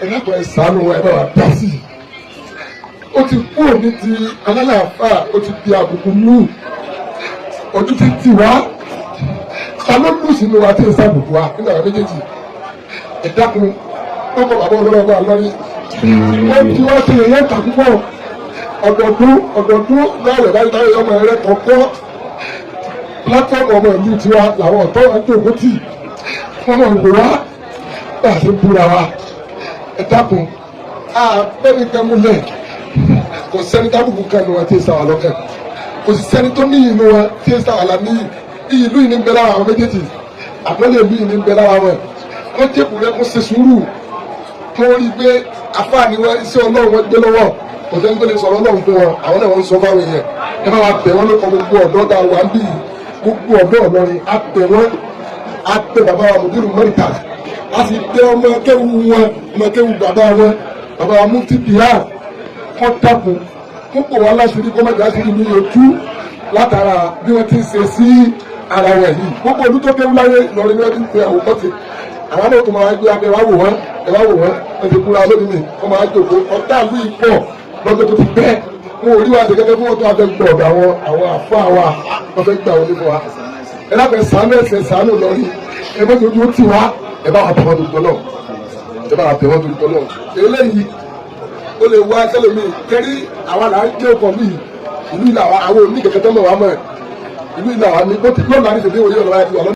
ẹ̀dàpọ̀ ẹ̀sánú ẹ̀ bá wà dá sí i. Ó ti kú òní ti alálàáfà, ó ti di àbùkù lù, ojú ti tì wá. Ta ló lù sínú wa tí ń sàbùkù wa nínú àwọn méjèèjì? Ẹ̀dàkùn ó kọ bàbá olóró ọba lọ́rí. Ó ti wá sí èyí ẹ̀ka púpọ̀. Ọ̀dọ̀dún lọ́rẹ̀ báyìí táwọn ọmọ rẹ̀ kọ̀ọ̀kọ́. Pílátífọ̀mù ọmọ ìlú tiwa làwọn ọ̀tọ́ wa ń dògbò tì. Wọ́n mọ̀ ìgbò wá bá a ṣe ń búra wa. Ẹ̀dàkùn àbẹ́ni kan múlẹ̀. Kò sẹ́ni tábùkù kan ní wọn tí ń sá wa lọ́kàn. Kò sì sẹ́ni tó ní ìlú wọn tí ń sá wa lá níyì. Ìlú yìí ní ń bẹ lára àwọn méjèèjì. Àpẹẹrẹ ìlú yìí ní ń bẹ lára wọn. Wọ́n jẹ́ kùrẹ́ kó ṣe sùúrù. Kí wọ́n rí i pé àfáàní wọn iṣẹ́ Ọlọ́run wọn gbé lọ́wọ́. Kò sẹ́ni tó lè sọ̀rọ̀ Ọlọ́run fún wọn. Àwọn náà wọ́n ń sọ fáwọn èèyàn. Ẹ bá wa bẹ̀ wọ́n lóko gbogbo ọ̀dọ́ ta wà ń bì yìí. Gbogbo ọ̀dọ́ Ìlọrin á bẹ̀ wọ́n. Á bẹ̀ bàbá wa Mùdírù Mọ́ríkà. Á sì bẹ̀ ọmọ akẹ́wù wọn, ọmọ akẹ́wù bàbá wọn. Bàbá wa Mufti Bilal. Kọ́ dákun. Púpọ̀ wọn láṣìírí kọ́mọ̀dé láṣìírí ní ojú látara bí wọ́n ti ń ṣe sí ara wọn yìí. Gbogbo olú tó kéwú láyé Ìlọrin ni wọ́n ti ń pe àwọn kọ́tì. Àwọn náà tó máa gbé abẹ wá wò wọ́n, ẹ wá wò wọ́n, ẹ ti kúra lónìí mi, wọ́n máa jòkó. Ọ̀tá ìlú ìpọ̀ lọ́jọ́ tó ti pẹ́. Wọn ò rí wa ṣe gẹ́gẹ́ fún wọn tó wá fẹ́ gbọ́ ọ̀dọ̀ àwọn àfọ́ àwa wọ́n fẹ́ gbà wọlé fún wa. Ẹ lábẹ́ sàánú ẹ̀sẹ̀ sàánú Ìlọrin. Ẹ bá tó dúró tì wá, ẹ bá wà tẹ̀wọ́ tó tọ́ náà. Ẹ bá wà tẹ̀wọ́ tó tọ́ náà. Eléyìí ó lè wá sẹ́lẹ̀mí kẹ́rí àwa là ń jẹ́ ọkọ̀ mi ìlú ìlà àwọn oníkẹ̀kẹ́ tó mọ̀ wá mọ̀ ìlú ìlà wa ni bó ti lọ́ọ̀lá ní ìṣèlú ìwòye ọ̀rọ̀